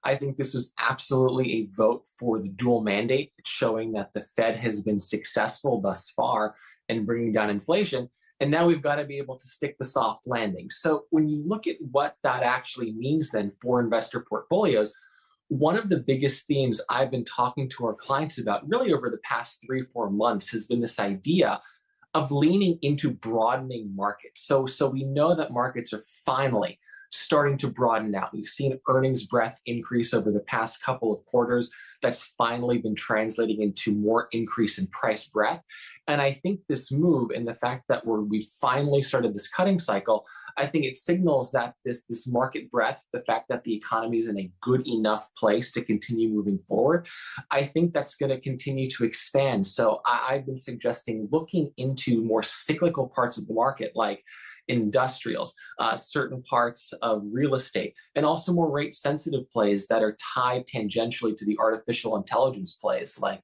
I think this was absolutely a vote for the dual mandate. It's showing that the Fed has been successful thus far in bringing down inflation. And now we've got to be able to stick the soft landing. So when you look at what that actually means then for investor portfolios, one of the biggest themes I've been talking to our clients about really over the past 3 or 4 months has been this idea of leaning into broadening markets. So we know that markets are finally starting to broaden out. We've seen earnings breadth increase over the past couple of quarters. That's finally been translating into more increase in price breadth. And I think this move and the fact that we finally started this cutting cycle, I think it signals that this market breadth, the fact that the economy is in a good enough place to continue moving forward, I think that's going to continue to expand. So I've been suggesting looking into more cyclical parts of the market, like industrials, certain parts of real estate, and also more rate sensitive plays that are tied tangentially to the artificial intelligence plays, like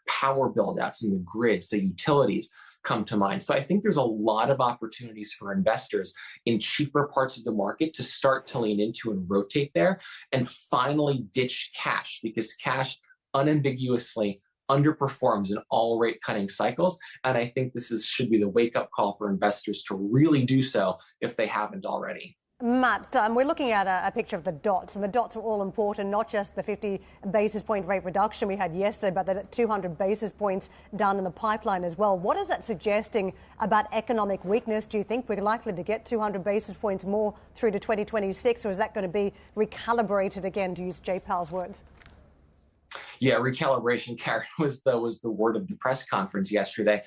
power build outs in the grid. So utilities come to mind. So I think there's a lot of opportunities for investors in cheaper parts of the market to start to lean into and rotate there and finally ditch cash, because cash unambiguously underperforms in all rate cutting cycles. And I think should be the wake up call for investors to really do so if they haven't already. Matt, we're looking at a picture of the dots, and the dots are all important, not just the 50 basis point rate reduction we had yesterday, but the 200 basis points down in the pipeline as well. What is that suggesting about economic weakness? Do you think we're likely to get 200 basis points more through to 2026, or is that going to be recalibrated again, to use Jay Powell's words? Yeah, recalibration, Karen, was the word of the press conference yesterday.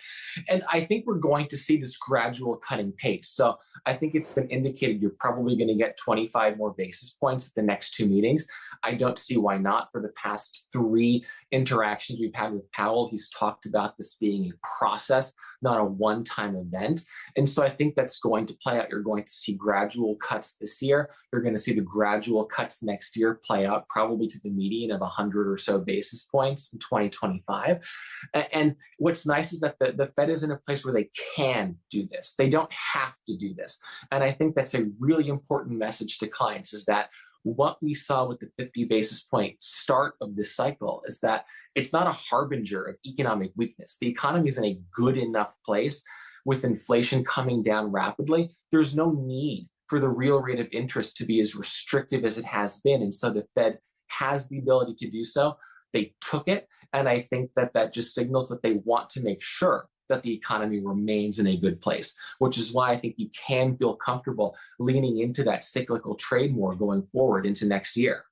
And I think we're going to see this gradual cutting pace. So I think it's been indicated you're probably going to get 25 more basis points at the next 2 meetings. I don't see why not. For the past 3 interactions we've had with Powell, he's talked about this being a process, not a one-time event. And so I think that's going to play out. You're going to see gradual cuts this year. You're going to see the gradual cuts next year play out probably to the median of 100 or so basis points in 2025. And what's nice is that the Fed is in a place where they can do this. They don't have to do this. And I think that's a really important message to clients, is that what we saw with the 50 basis point start of this cycle is that it's not a harbinger of economic weakness. The economy is in a good enough place with inflation coming down rapidly. There's no need for the real rate of interest to be as restrictive as it has been. And so the Fed has the ability to do so. They took it. And I think that just signals that they want to make sure that the economy remains in a good place, which is why I think you can feel comfortable leaning into that cyclical trade more going forward into next year.